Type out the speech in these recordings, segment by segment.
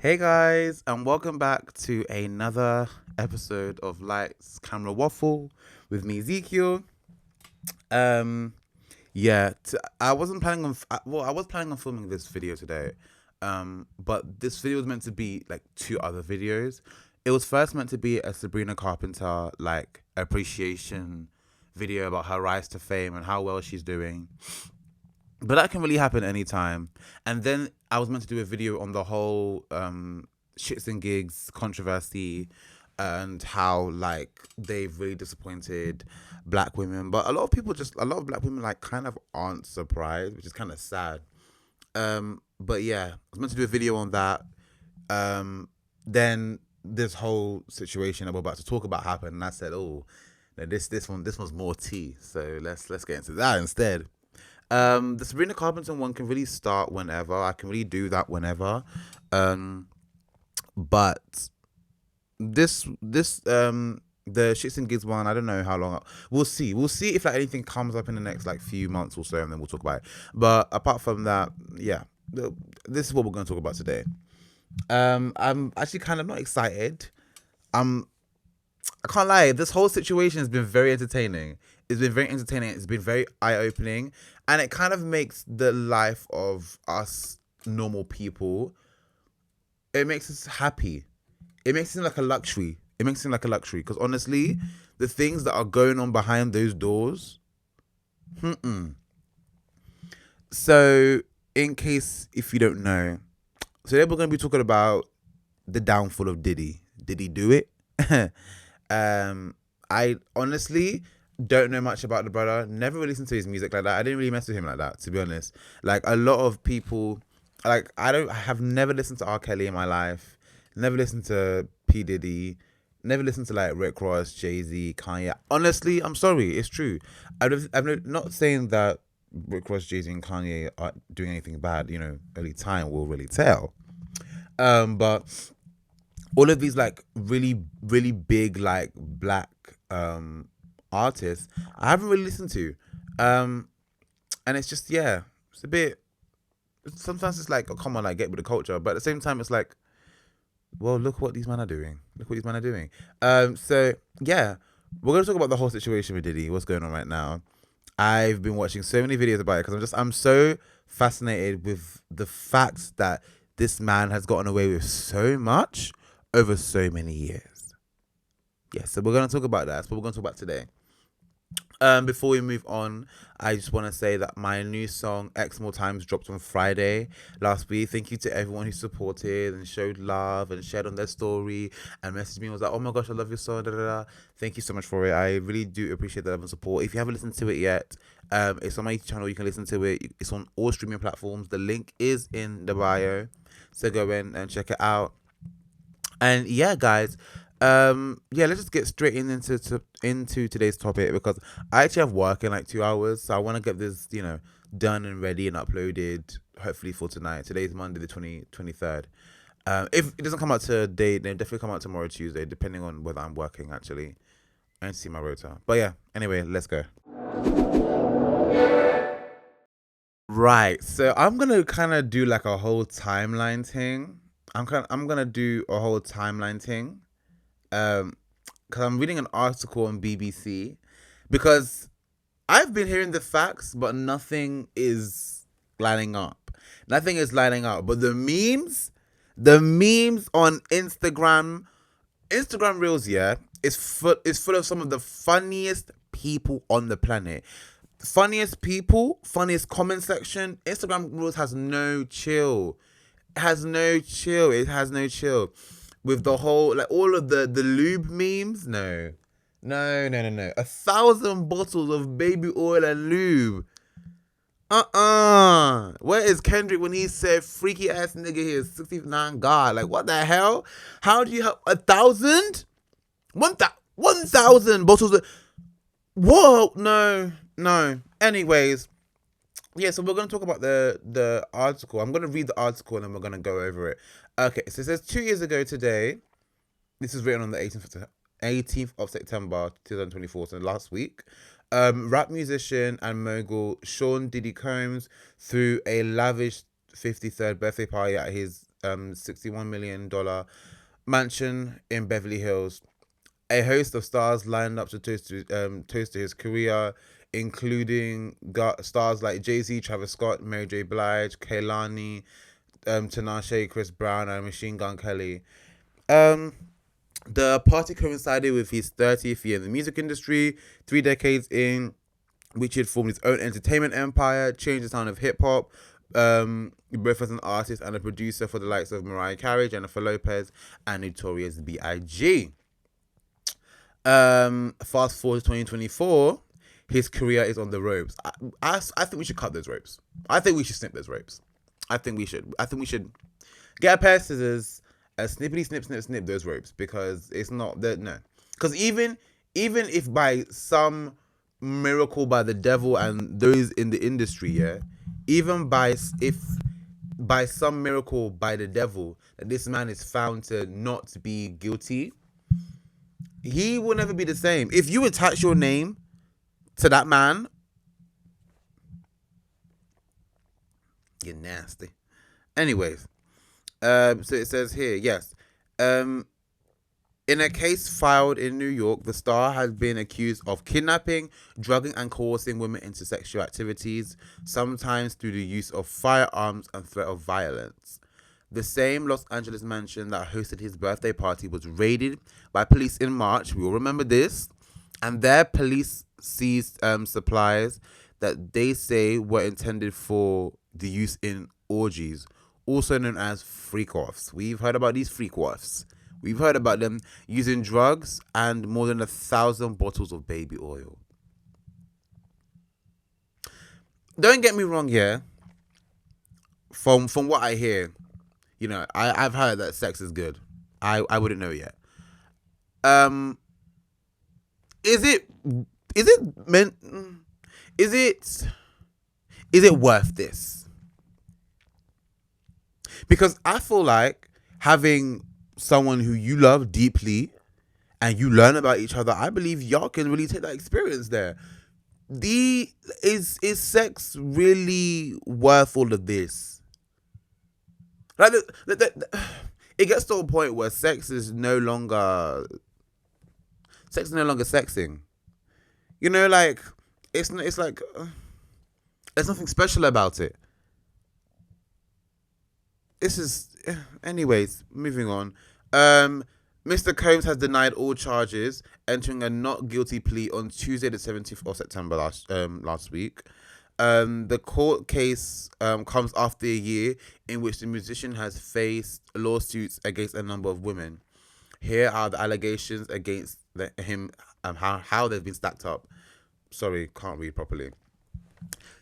Hey guys, and welcome back to another episode of Lights Camera Waffle with me, Zkiel. Um, I wasn't planning on. I was planning on filming this video today, but this video was meant to be like two other videos. It was first meant to be a Sabrina Carpenter like appreciation video about her rise to fame and how well she's doing. But that can really happen anytime. And then I was meant to do a video on the whole shits and gigs controversy and how like they've really disappointed black women. But a lot of black women like kind of aren't surprised, which is kind of sad. But yeah, I was meant to do a video on that. Then this whole situation that we're about to talk about happened, and I said, "Oh, no, this one's more tea." So let's get into that instead. The Sabrina Carpenter one can really start whenever. I can really do that whenever. But the shits and gigs one, I don't know how long. We'll see. We'll see if like anything comes up in the next like few months or so, and then we'll talk about it. But apart from that, yeah, this is what we're going to talk about today. I'm actually kind of not excited. I'm I can't lie. This whole situation has been very entertaining. It's been very entertaining. It's been very eye opening, and it kind of makes the life of us normal people. It makes us happy. It makes it seem like a luxury. It makes it seem like a luxury because honestly, the things that are going on behind those doors. So, in case if you don't know, today we're going to be talking about the downfall of Diddy. Did he do it? I honestly don't know much about the brother. Never really listened to his music like that. I didn't really mess with him like that, to be honest. Like a lot of people, like I have never listened to R. Kelly in my life. Never listened to P Diddy. Never listened to like Rick Ross, Jay-Z, Kanye. Honestly, I'm sorry, it's true. I'm not saying that Rick Ross, Jay-Z, and Kanye aren't doing anything bad. You know, only time will really tell. But all of these like really big like black artists I haven't really listened to, and it's just it's a bit. Sometimes it's like, oh, come on, like get with the culture, but at the same time it's like, well, look what these men are doing. Look what these men are doing. So yeah, we're gonna talk about the whole situation with Diddy. What's going on right now? I've been watching so many videos about it because I'm so fascinated with the fact that this man has gotten away with so much over so many years. Yeah, so we're gonna talk about that. That's what we're gonna talk about today. Before we move on, I just want to say that my new song X More Times dropped on Friday last week. Thank you to everyone who supported and showed love and shared on their story and messaged me and was like, "Oh my gosh, I love your song." Da, da, da. Thank you so much for it. I really do appreciate the love and support. If you haven't listened to it yet, it's on my YouTube channel. You can listen to it. It's on all streaming platforms. The link is in the bio, so go in and check it out. And yeah, guys, let's just get straight into today's topic because I actually have work in like 2 hours, so I want to get this done and ready and uploaded hopefully for tonight. Today's Monday the 23rd. If it doesn't come out today, then definitely come out tomorrow, Tuesday, depending on whether I'm working actually. I need to see my rota, but yeah. Anyway, let's go. Right, so I'm gonna kind of do like a whole timeline thing. I'm gonna do a whole timeline thing. Um, because I'm reading an article on BBC because I've been hearing the facts, but nothing is lining up. Nothing is lining up. But the memes on Instagram Reels, yeah, is full of some of the funniest people on the planet. Funniest people, funniest comment section. Instagram Reels has no chill. It has no chill. It has no chill. With the whole, like all of the lube memes, no. No. 1,000 bottles of baby oil and lube. Where is Kendrick when he said freaky ass nigga here is 69 God? Like what the hell? How do you have 1,000? 1,000 bottles of, whoa, no. Anyways, yeah, so we're gonna talk about the article. I'm gonna read the article and then we're gonna go over it. Okay, so it says 2 years ago today. This is written on the 18th of September 2024, so last week. Rap musician and mogul Sean Diddy Combs threw a lavish 53rd birthday party at his $61 million mansion in Beverly Hills. A host of stars lined up to toast to his career, including stars like Jay-Z, Travis Scott, Mary J. Blige, Kehlani, Tinashe, Chris Brown, and Machine Gun Kelly. The party coincided with his 30th year in the music industry, 3 decades in which he had formed his own entertainment empire, changed the sound of hip-hop, both as an artist and a producer for the likes of Mariah Carey, Jennifer Lopez, and Notorious B.I.G. Fast forward to 2024, his career is on the ropes. I think we should cut those ropes. I think we should snip those ropes. I think we should get a pair of scissors, snippity snip those ropes, because it's not that, no. Because even if by some miracle by the devil and those in the industry, yeah, even by some miracle by the devil that this man is found to not be guilty, he will never be the same. If you attach your name to that man, you're nasty. Anyways, so it says here, yes. In a case filed in New York, the star has been accused of kidnapping, drugging, and coercing women into sexual activities, sometimes through the use of firearms and threat of violence. The same Los Angeles mansion that hosted his birthday party was raided by police in March. We all remember this. And their police seized supplies that they say were intended for the use in orgies, also known as freak-offs. We've heard about these freak-offs. We've heard about them using drugs and more than 1,000 bottles of baby oil. Don't get me wrong, yeah. From what I hear, you know, I've heard that sex is good. I wouldn't know yet. Is it worth this? Because I feel like having someone who you love deeply and you learn about each other, I believe y'all can really take that experience there. Is sex really worth all of this? Like it gets to a point where sex is no longer sexing. You know, like it's like there's nothing special about it. This is, anyways, moving on. Mr. Combs has denied all charges, entering a not guilty plea on Tuesday, the 17th of September last week. The court case comes after a year in which the musician has faced lawsuits against a number of women. Here are the allegations against him and how they've been stacked up. Sorry, can't read properly.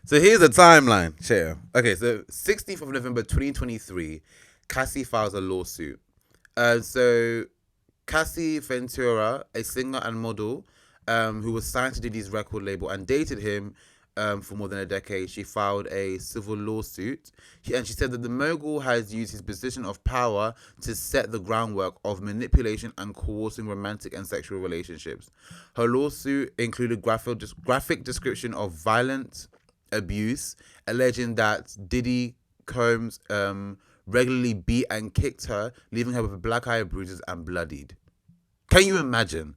So here's the timeline. Share. Okay, so 16th of November 2023, Cassie files a lawsuit. So Cassie Ventura, a singer and model, who was signed to Diddy's record label and dated him for more than a decade, she filed a civil lawsuit. And she said that the mogul has used his position of power to set the groundwork of manipulation and coercing romantic and sexual relationships. Her lawsuit included graphic description of violent abuse, alleging that Diddy Combs regularly beat and kicked her, leaving her with black eye bruises and bloodied. Can you imagine?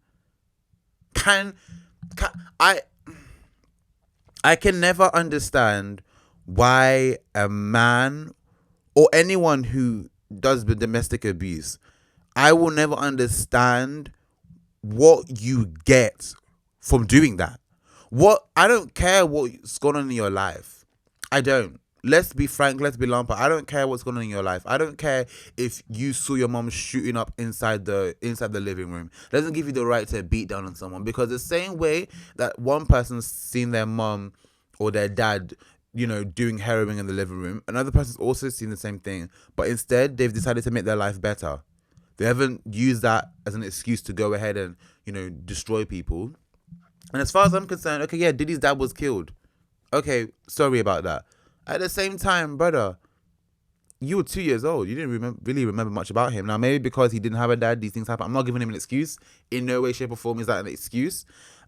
I can never understand why a man or anyone who does the domestic abuse, I will never understand what you get from doing that. I don't care what's going on in your life. I don't. Let's be frank, let's be lumper. I don't care what's going on in your life. I don't care if you saw your mom shooting up inside the living room. It doesn't give you the right to beat down on someone, because the same way that one person's seen their mom or their dad, you know, doing heroin in the living room, another person's also seen the same thing, but instead they've decided to make their life better. They haven't used that as an excuse to go ahead and, you know, destroy people. And as far as I'm concerned, okay, yeah, Diddy's dad was killed. Okay, sorry about that. At the same time, brother, you were 2 years old. You didn't really remember much about him. Now, maybe because he didn't have a dad, these things happen. I'm not giving him an excuse. In no way, shape, or form is that an excuse.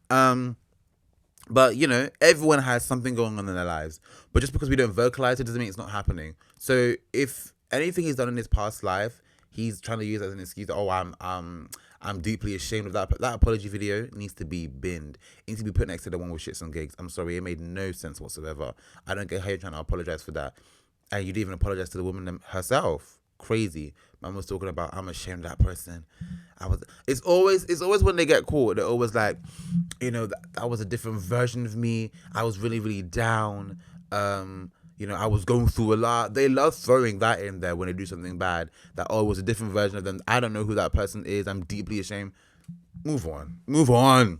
But, you know, everyone has something going on in their lives. But just because we don't vocalize it doesn't mean it's not happening. So if anything he's done in his past life, he's trying to use as an excuse. Oh, I'm deeply ashamed of that. That apology video needs to be binned. It needs to be put next to the one with shits on gigs. I'm sorry, it made no sense whatsoever. I don't get how you're trying to apologize for that, and you didn't even apologize to the woman herself. Crazy. Man was talking about, I'm ashamed of that person. It's always when they get caught, they're always like, that was a different version of me. I was really, really down. I was going through a lot. They love throwing that in there when they do something bad. That, it was a different version of them. I don't know who that person is. I'm deeply ashamed. Move on.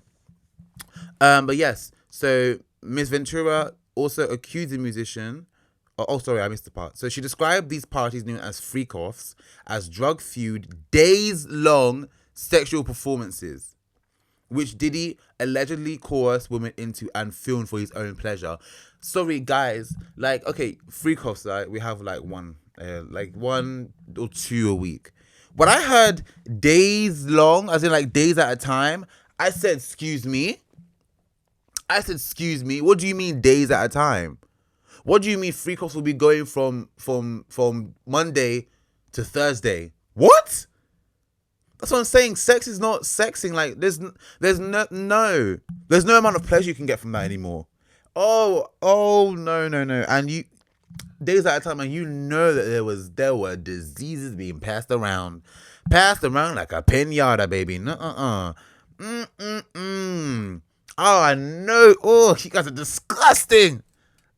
But yes, so Miss Ventura also accused the musician. Oh, sorry, I missed the part. So she described these parties known as freak-offs as drug-fueled, days-long sexual performances, which Diddy allegedly coerced women into and filmed for his own pleasure. Sorry, guys. Like, okay, freak-offs, right? We have like one or two a week. When I heard days-long, as in like days at a time, I said, excuse me? What do you mean days at a time? What do you mean freak-offs will be going from Monday to Thursday? What? That's what I'm saying. Sex is not sexing. Like, there's no amount of pleasure you can get from that anymore. Oh no. And you, days at a time, and you know that there were diseases being passed around like a pinata, baby. Oh, I know. Oh, you guys are disgusting.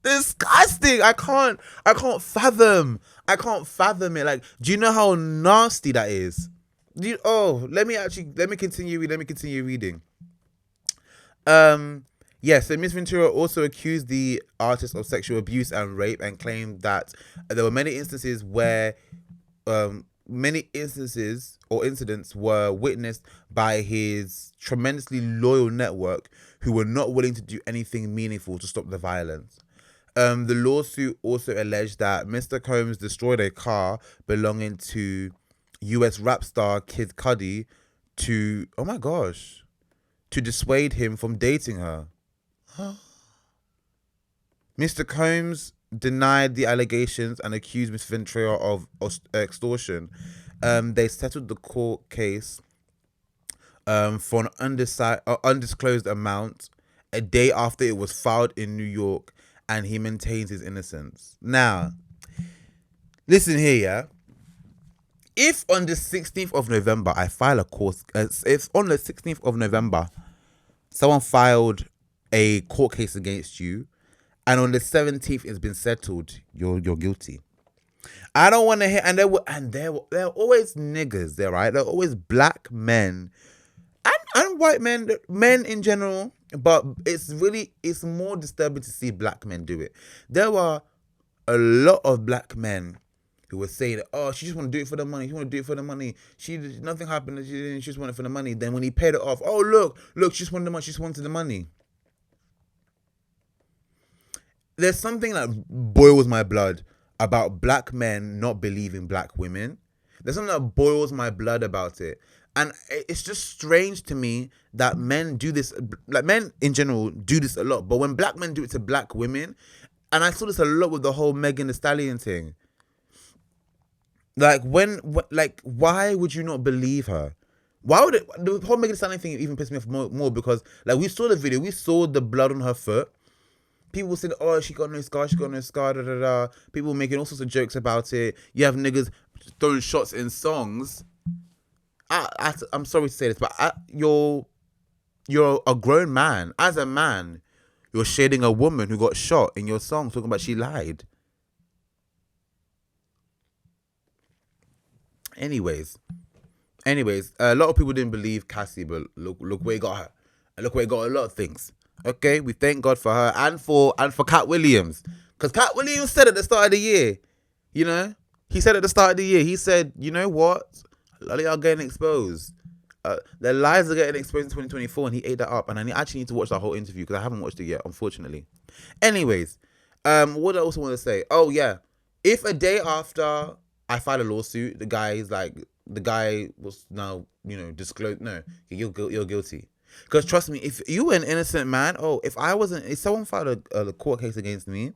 I can't fathom it. Like, do you know how nasty that is? Let me continue reading. So Miss Ventura also accused the artist of sexual abuse and rape, and claimed that there were many instances where incidents were witnessed by his tremendously loyal network, who were not willing to do anything meaningful to stop the violence. The lawsuit also alleged that Mr. Combs destroyed a car belonging to US rap star Kid Cudi to dissuade him from dating her. Mr. Combs denied the allegations and accused Miss Ventura of extortion. They settled the court case for an undisclosed amount a day after it was filed in New York, and he maintains his innocence. Now, listen here, yeah? If on the 16th of November I file a court, if on the 16th of November someone filed a court case against you, and on the 17th it's been settled, you're guilty. I don't want to hear, and there are always niggas there, right? There are always black men and white men in general, but it's more disturbing to see black men do it. There were a lot of black men who were saying, oh, she just want to do it for the money. Nothing happened. She just wanted it for the money. Then when he paid it off, oh, look, she just wanted the money. She just wanted the money. There's something that boils my blood about black men not believing black women. There's something that boils my blood about it. And it's just strange to me that men do this, like men in general do this a lot. But when black men do it to black women, and I saw this a lot with the whole Megan Thee Stallion thing. Like, why would you not believe her? Why would the whole Megan Thee Stallion thing even piss me off more? Because, like, we saw the video, we saw the blood on her foot. People said, oh, she got no scar, People making all sorts of jokes about it. You have niggas throwing shots in songs. I'm sorry to say this, but you're a grown man. As a man, you're shading a woman who got shot in your song, talking about she lied. Anyways, a lot of people didn't believe Cassie, but look where it got her. And look where it got a lot of things. Okay, we thank God for her and for Cat Williams. Because Cat Williams said at the start of the year, he said at the start of the year, he said, you know what? A lot of y'all getting exposed. Their lies are getting exposed in 2024, and he ate that up. And I actually need to watch that whole interview because I haven't watched it yet, unfortunately. Anyways, what I also want to say. Oh, yeah. If a day after I filed a lawsuit, the guy was now, disclosed. No, you're guilty. Because trust me, if you were an innocent man, if someone filed a court case against me,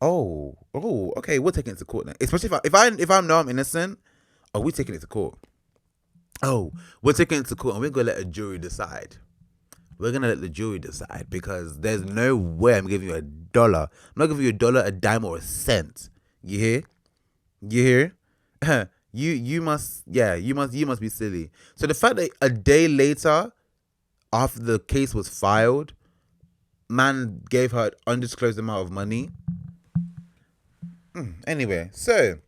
Okay, we're taking it to court now. Especially if I know I'm innocent, oh, we're taking it to court. Oh, we're taking it to court and we're gonna let a jury decide. We're gonna let the jury decide because there's no way I'm giving you a dollar. I'm not giving you a dollar, a dime, or a cent. You hear? You hear? You must be silly. So the fact that a day later, after the case was filed, man gave her an undisclosed amount of money. Anyway, so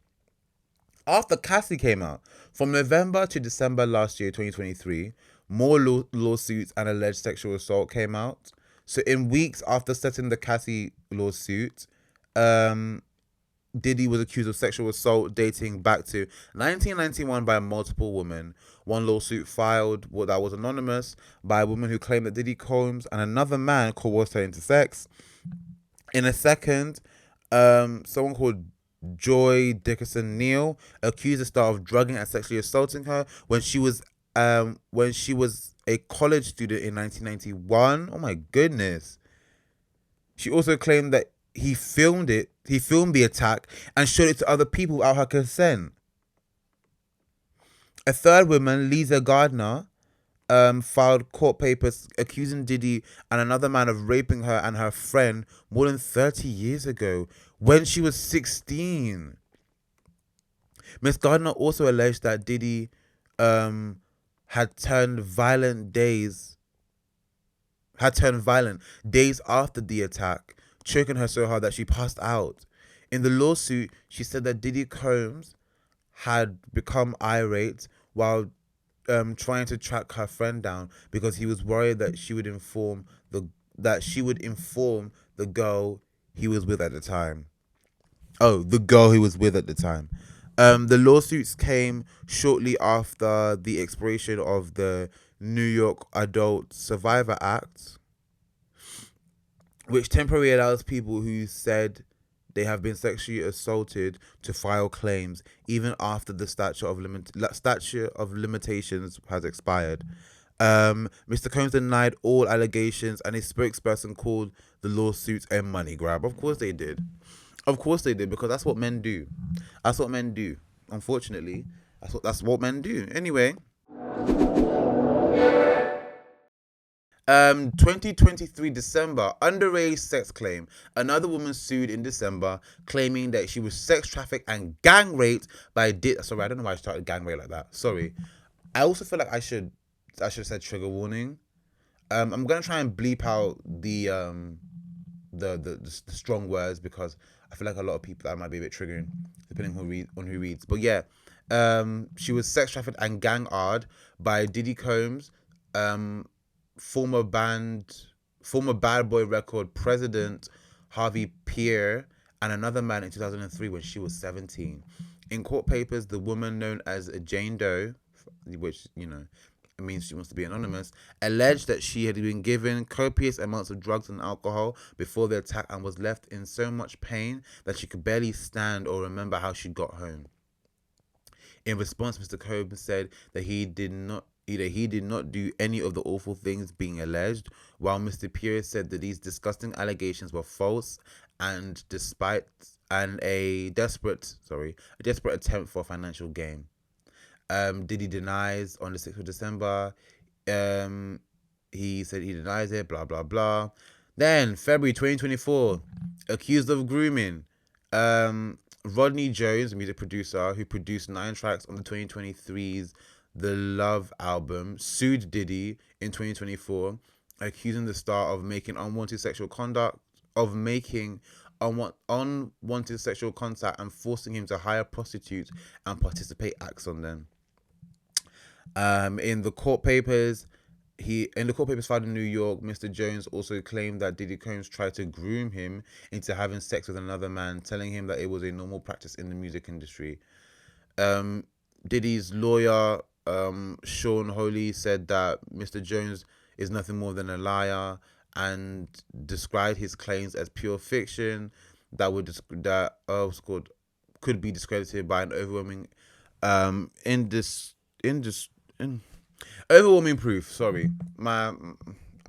after Cassie came out, from November to December last year, 2023, more lawsuits and alleged sexual assault came out. So in weeks after settling the Cassie lawsuit, um, Diddy was accused of sexual assault dating back to 1991 by multiple women. One lawsuit filed that was anonymous by a woman who claimed that Diddy Combs and another man coerced her into sex. In a second, someone called Joy Dickerson Neal accused the star of drugging and sexually assaulting her when she was a college student in 1991. Oh my goodness. She also claimed that he filmed the attack and showed it to other people without her consent. A third woman, Lisa Gardner, filed court papers accusing Diddy and another man of raping her and her friend more than 30 years ago when she was 16. Miss Gardner also alleged that Diddy had turned violent days after the attack, choking her so hard that she passed out. In the lawsuit, she said that Diddy Combs had become irate while trying to track her friend down because he was worried that she would inform the girl he was with at the time. Oh, the girl he was with at the time. The lawsuits came shortly after the expiration of the New York Adult Survivor Act, which temporarily allows people who said they have been sexually assaulted to file claims even after the statute of limitations has expired. Mr. Combs denied all allegations, and his spokesperson called the lawsuits a money grab. Of course they did. Of course they did, because that's what men do. That's what men do. Unfortunately, that's what men do. Anyway, 2023 December, underage sex claim. Another woman sued in December, claiming that she was sex trafficked and gang raped by Sorry, I don't know why I started gang rape like that. Sorry. I also feel like I should have said trigger warning. I'm gonna try and bleep out the strong words because I feel like a lot of people that might be a bit triggering depending on who reads. But yeah, she was sex trafficked and gang-ard by Diddy Combs, former Bad Boy Record president Harvey Pierre, and another man in 2003 when she was 17. In court papers, the woman known as Jane Doe, which it means she wants to be anonymous, alleged that she had been given copious amounts of drugs and alcohol before the attack and was left in so much pain that she could barely stand or remember how she got home. In response, Mr. Combs said that he did not do any of the awful things being alleged, while Mr. Pierce said that these disgusting allegations were false and a desperate attempt for financial gain. Diddy denies on the 6th of December. He said he denies it, blah, blah, blah. Then, February 2024, accused of grooming. Rodney Jones, a music producer who produced 9 tracks on the 2023's The Love album, sued Diddy in 2024, accusing the star of making unwanted sexual contact and forcing him to hire prostitutes and participate acts on them. In the court papers filed in New York, Mr. Jones also claimed that Diddy Combs tried to groom him into having sex with another man, telling him that it was a normal practice in the music industry. Diddy's lawyer, Sean Holy, said that Mr. Jones is nothing more than a liar and described his claims as pure fiction could be discredited by an overwhelming proof. Sorry, I'm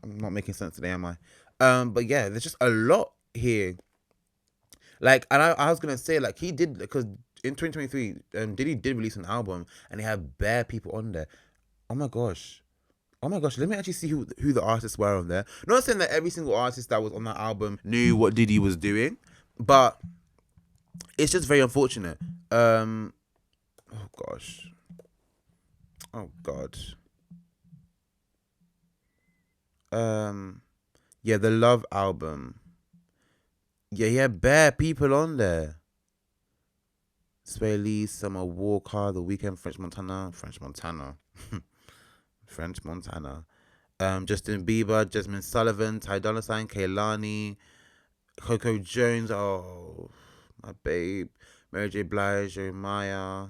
not making sense today, am I? But yeah, there's just a lot here Like, and I was gonna say, like, he did, because in 2023, Diddy did release an album and he had bare people on there. Oh my gosh. Oh my gosh, let me actually see who the artists were on there. Not saying that every single artist that was on that album knew what Diddy was doing, but it's just very unfortunate. Oh gosh. Oh god. Yeah, the Love album. Yeah, he had bare people on there. Sway Lee, Summer Walker, The Weeknd, French Montana. Justin Bieber, Jasmine Sullivan, Ty Dolla $ign, Kehlani, Coco Jones, oh my babe, Mary J. Blige, Jeremiah,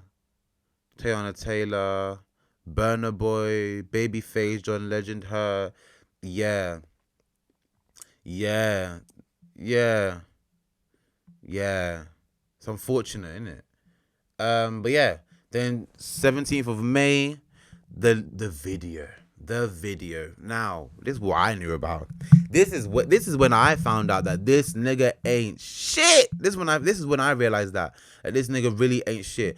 Teyana Taylor, Burna Boy, Babyface, John Legend, her, yeah, yeah, yeah, yeah. It's unfortunate, isn't it? But yeah, then 17th of May, the video. The video. Now, this is what I knew about. This is when I found out that this nigga ain't shit. This is when I realized that this nigga really ain't shit.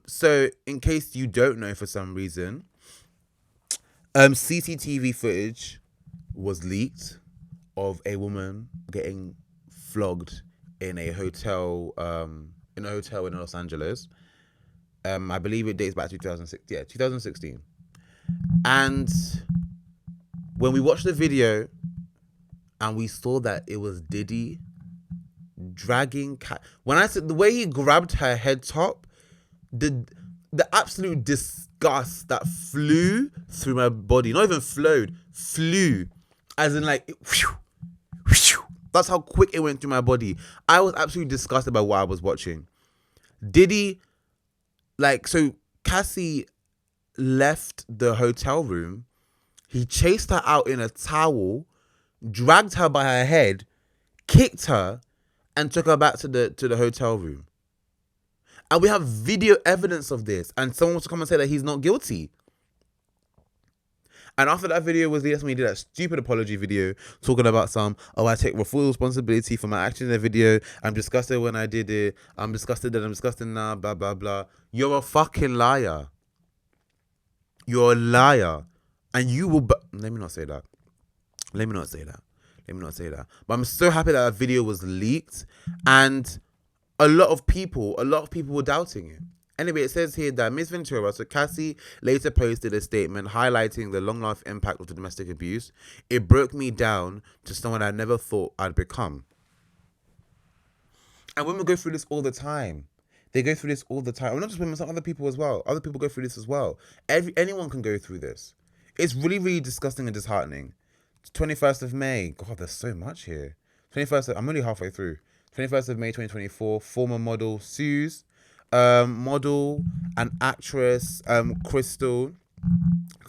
So in case you don't know for some reason, CCTV footage was leaked of a woman getting flogged in a hotel in Los Angeles. I believe it dates back to 2006. Yeah, 2016. And when we watched the video and we saw that it was Diddy dragging when I said the way he grabbed her head top, the absolute disgust that flew through my body, not even flowed, flew, as in like whew, whew. That's how quick it went through my body. I was absolutely disgusted by what I was watching. Diddy, like, so Cassie left the hotel room. He chased her out in a towel, dragged her by her head, kicked her, and took her back to the hotel room. And we have video evidence of this. And someone wants to come and say that he's not guilty. And after that video was released, when he did that stupid apology video talking about I take full responsibility for my actions in the video. I'm disgusted when I did it. I'm disgusted that I'm disgusted now, blah, blah, blah. You're a fucking liar. You're a liar. And you will... Let me not say that. But I'm so happy that video was leaked. And a lot of people were doubting it. Anyway, it says here that Miss Ventura, so Cassie later posted a statement highlighting the long-life impact of the domestic abuse. It broke me down to someone I never thought I'd become. And women go through this all the time. They go through this all the time. Well, not just women, some other people as well. Other people go through this as well. Anyone can go through this. It's really, really disgusting and disheartening. 21st of May. God, there's so much here. I'm only halfway through. 21st of May 2024. Former model sues model and actress Crystal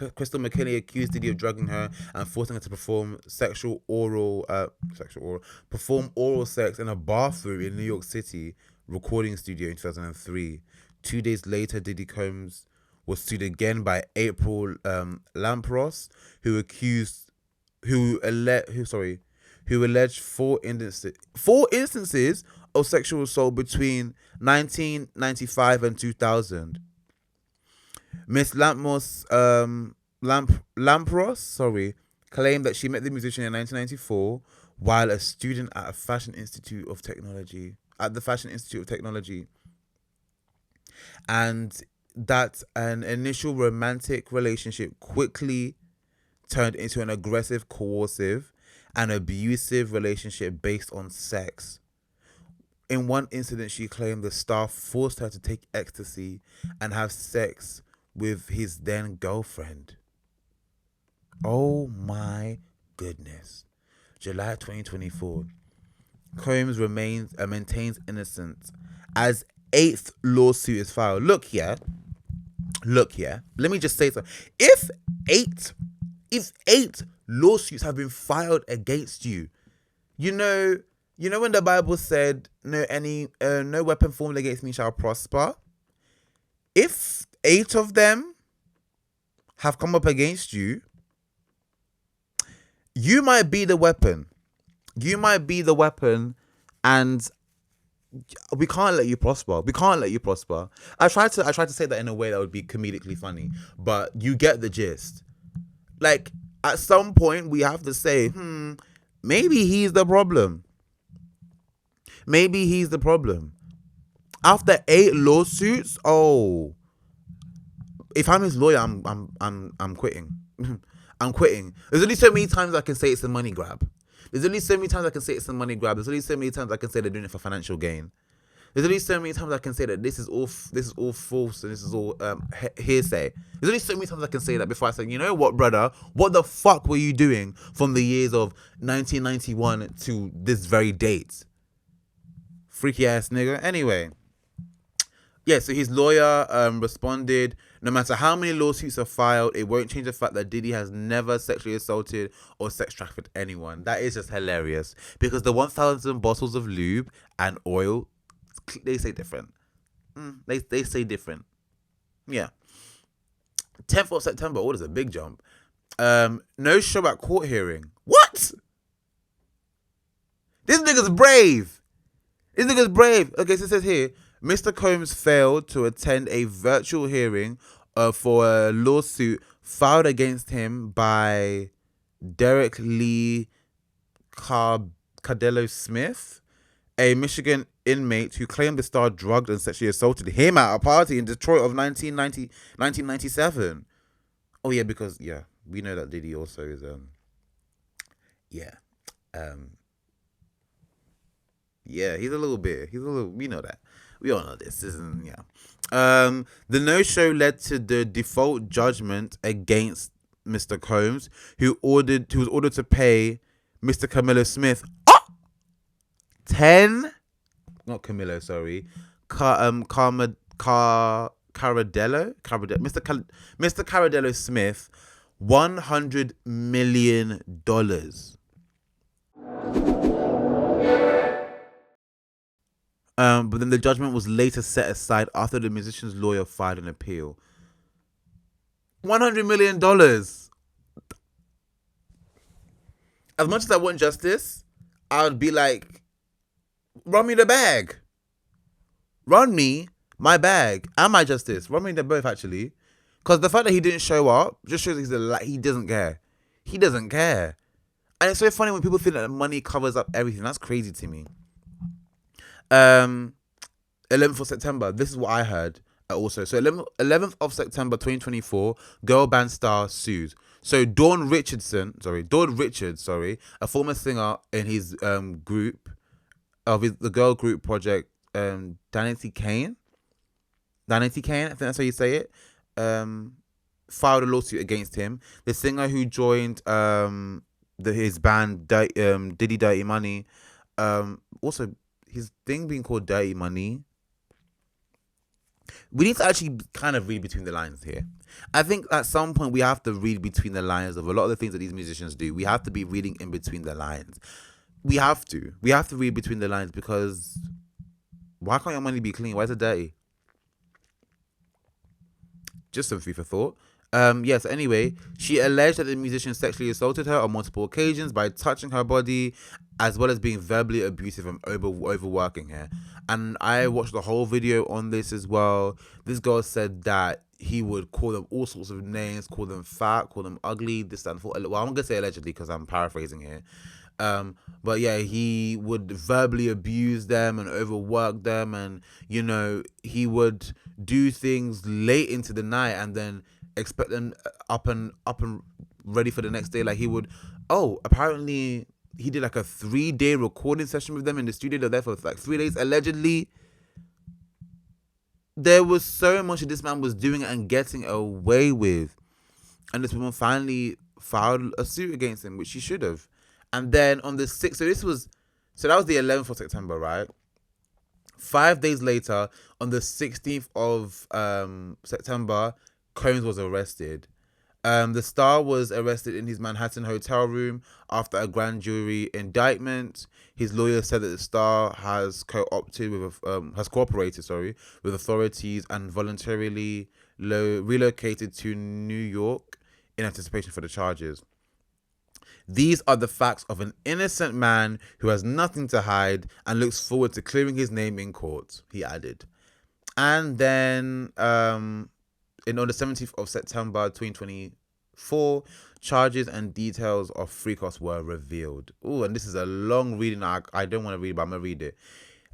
McKinney accused Diddy of drugging her and forcing her to perform oral sex in a bathroom in New York City recording studio in 2003. 2 days later, Diddy Combs was sued again by April Lampros, who alleged four instances of sexual assault between 1995 and 2000. Miss Lampros, claimed that she met the musician in 1994 while a student at the Fashion Institute of Technology, and that an initial romantic relationship quickly turned into an aggressive, coercive, and abusive relationship based on sex. In one incident, she claimed the staff forced her to take ecstasy and have sex with his then girlfriend. Oh my goodness. July 2024. Combs maintains innocence as 8th lawsuit is filed. Look here. Let me just say something. If eight lawsuits have been filed against you, you know when the Bible said no weapon formed against me shall prosper. If 8 of them have come up against you, you might be the weapon. And We can't let you prosper. We can't let you prosper. I tried to say that in a way that would be comedically funny, but you get the gist. Like, at some point we have to say, maybe he's the problem. Maybe he's the problem. After 8 lawsuits, if I'm his lawyer, I'm quitting. I'm quitting. There's only so many times I can say it's a money grab. There's only so many times I can say it's a money grab. There's only so many times I can say they're doing it for financial gain. There's only so many times I can say that this is all false and this is all hearsay. There's only so many times I can say that before I say, you know what, brother? What the fuck were you doing from the years of 1991 to this very date? Freaky ass nigga. Anyway. Yeah, so his lawyer responded, no matter how many lawsuits are filed, it won't change the fact that Diddy has never sexually assaulted or sex trafficked anyone. That is just hilarious. Because the 1,000 bottles of lube and oil, they say different. They say different. Yeah. 10th of September, there's a big jump. No show at court hearing. What? This nigga's brave. Okay, so it says here, Mr. Combs failed to attend a virtual hearing for a lawsuit filed against him by Derek Lee Cardello Smith, a Michigan inmate who claimed the star drugged and sexually assaulted him at a party in Detroit of 1997. Oh, yeah, because, we know that Diddy also is, he's a little, we know that. We all know this, isn't The no-show led to the default judgment against Mr. Combs, who was ordered to pay Mr. Camillo Smith 10, not Camillo, sorry, Caradello, Mr. Caradello Smith, $100 million. But then the judgment was later set aside after the musician's lawyer filed an appeal. $100 million. As much as I want justice, I would be like, run me the bag. Run me my bag and my justice. Run me them both, actually. Because the fact that he didn't show up just shows he doesn't care. He doesn't care. And it's so funny when people think that money covers up everything. That's crazy to me. 11th of September, this is what I heard also. So 11th of September 2024, girl band star sues. So Dawn Richards, a former singer in his group of the girl group project, Danity Kane, I think that's how you say it, filed a lawsuit against him. The singer who joined his band Diddy Dirty Money, also his thing being called Dirty Money. We need to actually kind of read between the lines here. I think at some point we have to read between the lines of a lot of the things that these musicians do. We have to be reading in between the lines. We have to read between the lines, because why can't your money be clean? Why is it dirty? Just some food for thought. Yes, anyway, she alleged that the musician sexually assaulted her on multiple occasions by touching her body, as well as being verbally abusive and overworking her. And I watched the whole video on this as well. This girl said that he would call them all sorts of names, call them fat, call them ugly, this, that, and that. Well, I'm going to say allegedly because I'm paraphrasing here. But yeah, he would verbally abuse them and overwork them, and he would do things late into the night and then expect them up and ready for the next day. Like he would, apparently he did like a 3-day recording session with them in the studio. They're there for like 3 days allegedly. There was so much that this man was doing and getting away with, and this woman finally filed a suit against him, which she should have. And then on the 6th, so that was the 11th of September, right? 5 days later, on the 16th of September, Combs was arrested. The star was arrested in his Manhattan hotel room after a grand jury indictment. His lawyer said that the star has cooperated with authorities and voluntarily relocated to New York in anticipation for the charges. These are the facts of an innocent man who has nothing to hide and looks forward to clearing his name in court, he added. And then on the 17th of September 2024, charges and details of Freakos were revealed. Oh, and this is a long reading. I don't want to read it, but I'm going to read it.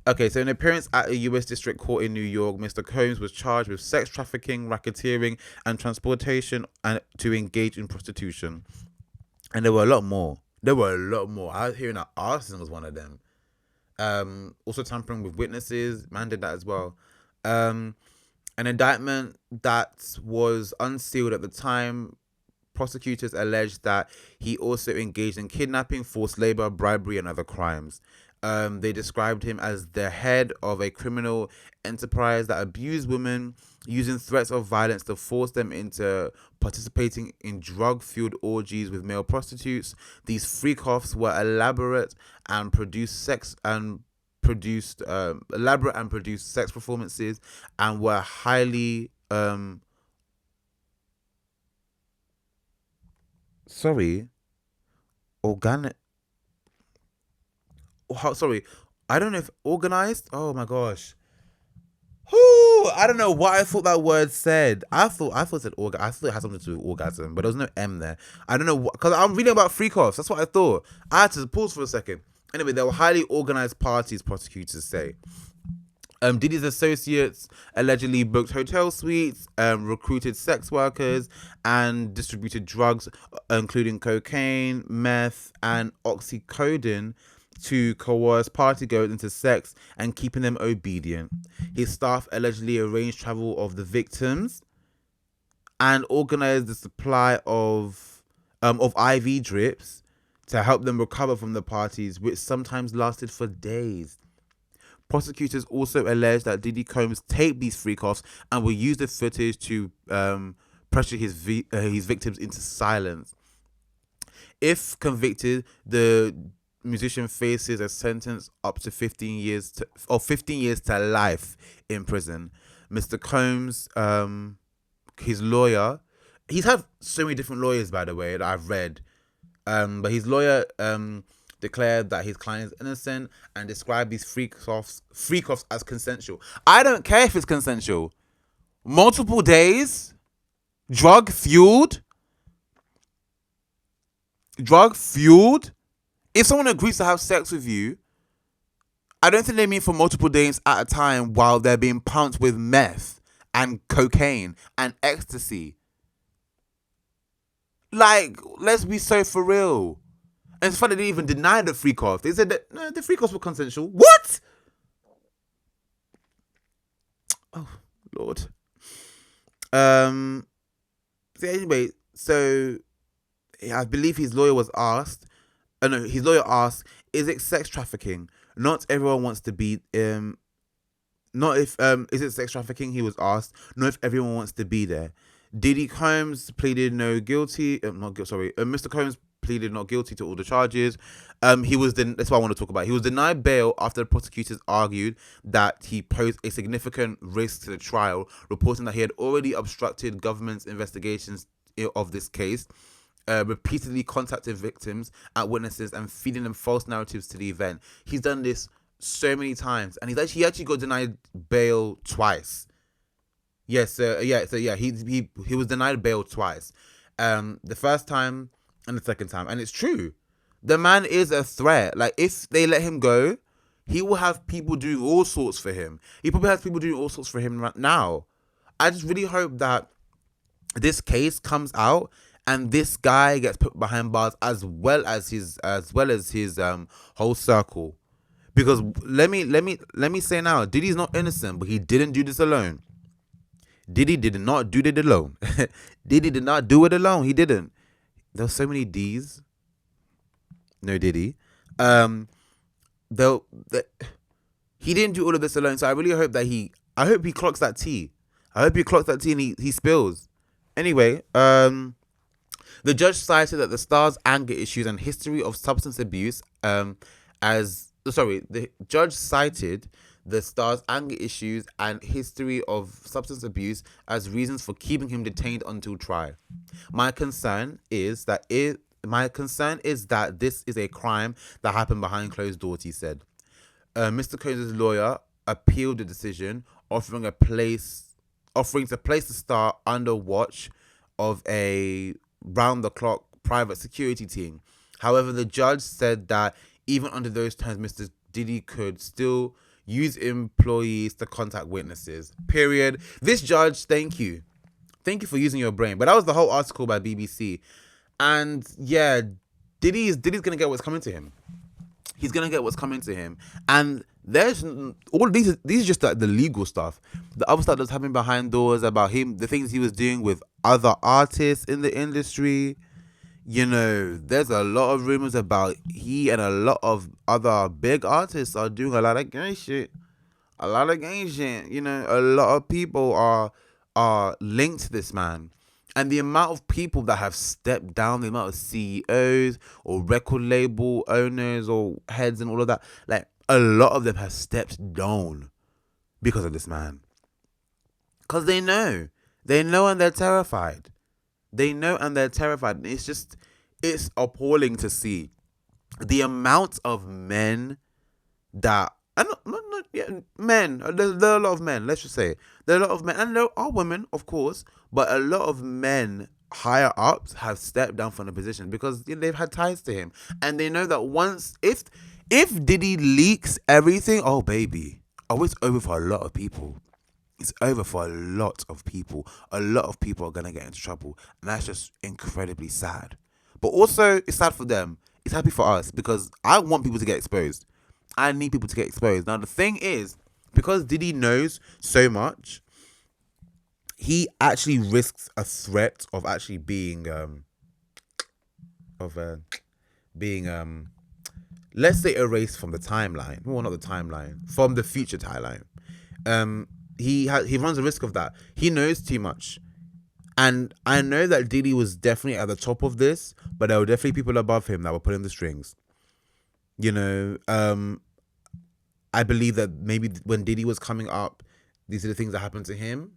Okay, so in an appearance at a U.S. District Court in New York, Mr. Combs was charged with sex trafficking, racketeering, and transportation and to engage in prostitution. And there were a lot more. I was hearing that arson was one of them. Also tampering with witnesses. Man did that as well. An indictment that was unsealed at the time. Prosecutors alleged that he also engaged in kidnapping, forced labor, bribery, and other crimes. They described him as the head of a criminal enterprise that abused women, using threats of violence to force them into participating in drug-fueled orgies with male prostitutes. These freak-offs were elaborate and produced sex performances and were highly organic. I don't know if organized. Oh my gosh. I don't know what I thought that word said. I thought it said orgasm. I thought it had something to do with orgasm, but there was no M there. I don't know because I'm reading about freak-offs. That's what I thought. I had to pause for a second. Anyway, there were highly organized parties, prosecutors say. Diddy's associates allegedly booked hotel suites, recruited sex workers, and distributed drugs, including cocaine, meth, and oxycodone, to coerce partygoers into sex and keeping them obedient. His staff allegedly arranged travel of the victims and organized the supply of IV drips to help them recover from the parties, which sometimes lasted for days. Prosecutors also alleged that Diddy Combs taped these freak-offs and will use the footage to pressure his victims into silence. If convicted, the musician faces a sentence up to 15 years to life in prison. Mr. Combs, his lawyer, he's had so many different lawyers, by the way, that I've read. But his lawyer declared that his client is innocent and described these freak-offs as consensual. I don't care if it's consensual. Multiple days, drug fueled. If someone agrees to have sex with you, I don't think they mean for multiple days at a time while they're being pumped with meth and cocaine and ecstasy. Like, let's be so for real. And it's funny they even denied the freak-off. They said that no, the freak-offs were consensual. What? Oh, Lord. So anyway, so I believe his lawyer was asked. His lawyer asked, "Is it sex trafficking? Not everyone wants to be. Is it sex trafficking?" He was asked. Not if everyone wants to be there. Diddy Combs pleaded no guilty. Mr. Combs pleaded not guilty to all the charges. That's what I want to talk about. He was denied bail after the prosecutors argued that he posed a significant risk to the trial, reporting that he had already obstructed government's investigations of this case, repeatedly contacted victims and witnesses and feeding them false narratives to the event. He's done this so many times, and he actually got denied bail twice. Yes, he was denied bail twice. The first time and the second time, and it's true. The man is a threat. Like, if they let him go, he will have people doing all sorts for him. He probably has people doing all sorts for him right now. I just really hope that this case comes out and this guy gets put behind bars as well as his whole circle. Because let me say now, Diddy's not innocent, but he didn't do this alone. Diddy did not do it alone. Diddy did not do it alone. He didn't. There were so many D's. No Diddy. He didn't do all of this alone. So I really hope that he clocks that T. I hope he clocks that T and he spills. Anyway, the judge cited that the star's anger issues and history of substance abuse the judge cited the star's anger issues and history of substance abuse as reasons for keeping him detained until trial. My concern is that My concern is that this is a crime that happened behind closed doors, he said. Mr. Combs' lawyer appealed the decision, offering to place the star under watch of a round-the-clock private security team. However, the judge said that even under those terms, Mr. Diddy could still use employees to contact witnesses. Period. This judge, thank you for using your brain. But that was the whole article by BBC. And yeah, Diddy's gonna get what's coming to him. He's gonna get what's coming to him. And there's all of these are just like the legal stuff. The other stuff that's happening behind doors about him, the things he was doing with other artists in the industry. You know, there's a lot of rumors about he and a lot of other big artists are doing a lot of gang shit. You know, a lot of people are linked to this man. And the amount of people that have stepped down, the amount of CEOs or record label owners or heads and all of that, like a lot of them have stepped down because of this man. Because they know and they're terrified. It's appalling to see the amount of men that, and men, there are a lot of men, let's just say. There are a lot of men, and there are women, of course, but a lot of men higher ups have stepped down from the position because they've had ties to him. And they know that once, if Diddy leaks everything, oh baby, it's over for a lot of people. It's over for a lot of people. A lot of people are going to get into trouble. And that's just incredibly sad. But also, it's sad for them. It's happy for us because I want people to get exposed. I need people to get exposed. Now, the thing is, because Diddy knows so much, he actually risks a threat of actually being, let's say, erased from the timeline. Well, not the timeline, from the future timeline. He runs a risk of that. He knows too much. And I know that Diddy was definitely at the top of this, but there were definitely people above him that were pulling the strings. You know, I believe that maybe when Diddy was coming up, these are the things that happened to him,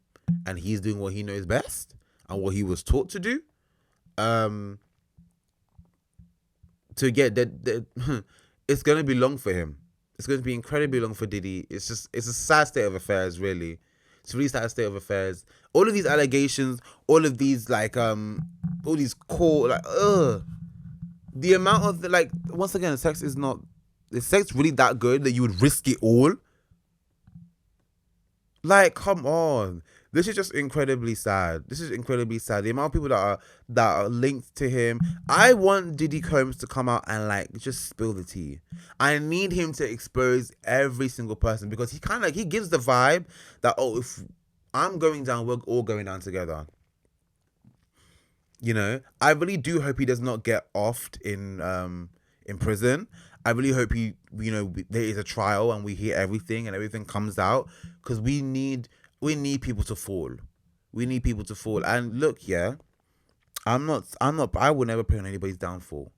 and he's doing what he knows best and what he was taught to do. To get that, it's going to be long for him. It's going to be incredibly long for Diddy. It's a sad state of affairs, really. It's a really sad state of affairs. All of these allegations, all of these all these the amount of once again, is sex really that good that you would risk it all? Like, come on. This is just incredibly sad. The amount of people that are linked to him. I want Diddy Combs to come out and just spill the tea. I need him to expose every single person because he gives the vibe that, if I'm going down, we're all going down together. You know, I really do hope he does not get offed in prison. I really hope there is a trial and we hear everything and everything comes out, because we need people to fall. We need people to fall. And look, I would never pray on anybody's downfall.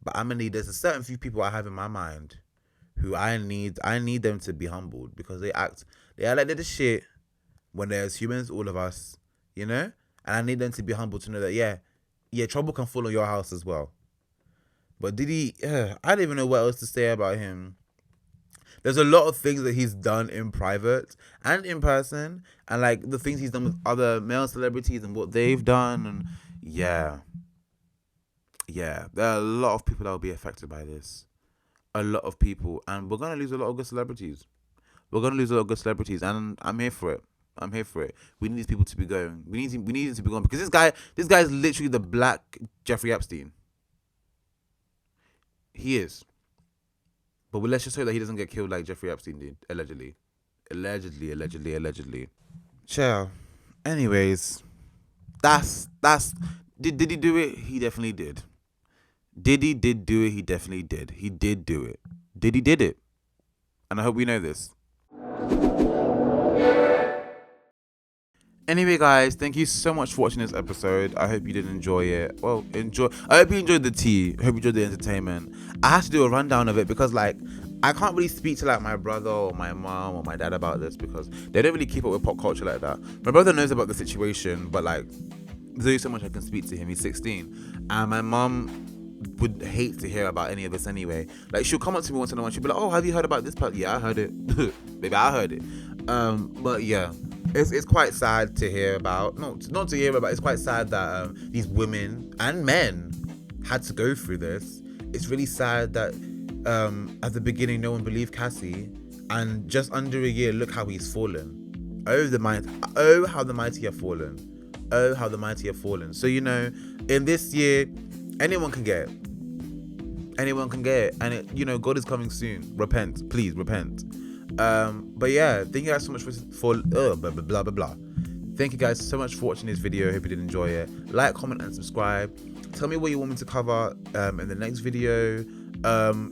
But there's a certain few people I have in my mind who I need them to be humbled, because they act like they're the shit when they're as humans, all of us, you know? And I need them to be humble to know that, trouble can fall on your house as well. But Diddy, I don't even know what else to say about him. There's a lot of things that he's done in private and in person, and the things he's done with other male celebrities and what they've done, and there are a lot of people that will be affected by this. A lot of people, and we're gonna lose a lot of good celebrities. And I'm here for it. We need these people to be going. We need him to be going, because this guy is literally the black Jeffrey Epstein. He is. But let's just hope that he doesn't get killed like Jeffrey Epstein did, allegedly. Ciao. Anyways, did he do it? He definitely did. Diddy did do it. He definitely did. He did do it. Diddy did it. And I hope we know this. Anyway, guys, thank you so much for watching this episode. I hope you did enjoy it. I hope you enjoyed the tea. I hope you enjoyed the entertainment. I had to do a rundown of it because, I can't really speak to, my brother or my mom or my dad about this because they don't really keep up with pop culture like that. My brother knows about the situation, but, there's only so much I can speak to him. He's 16. And my mom would hate to hear about any of this anyway. Like, she'll come up to me once in a while, she'll be like, oh, have you heard about this part? Yeah, I heard it. Maybe I heard it. But yeah, it's quite sad to hear about. Not to hear about. It's quite sad that these women and men had to go through this. It's really sad that at the beginning no one believed Cassie, and just under a year, look how he's fallen. Oh, how the mighty have fallen. Oh, how the mighty have fallen. So, in this year, anyone can get it. Anyone can get it. And, God is coming soon. Repent. Please, repent. But yeah, thank you guys so much for blah, blah, blah, blah, blah. Thank you guys so much for watching this video. Hope you did enjoy it. Like, comment, and subscribe. Tell me what you want me to cover in the next video.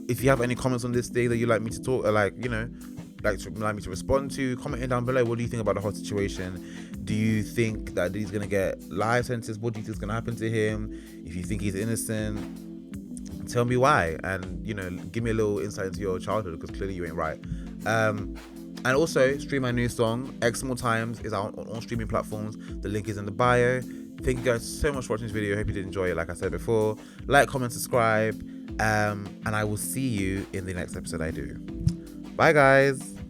If you have any comments on this thing that you'd like me to talk, like me to respond to, comment in down below. What do you think about the whole situation? Do you think that he's gonna get life sentence? What do you think is gonna happen to him? If you think he's innocent, tell me why, and give me a little insight into your childhood, because clearly you ain't right. And also, stream my new song X More Times is out on all streaming platforms. The link is in the bio. Thank you guys so much for watching this video. Hope you did enjoy it. Like I said before, like, comment, subscribe, and I will see you in the next episode I do. Bye guys.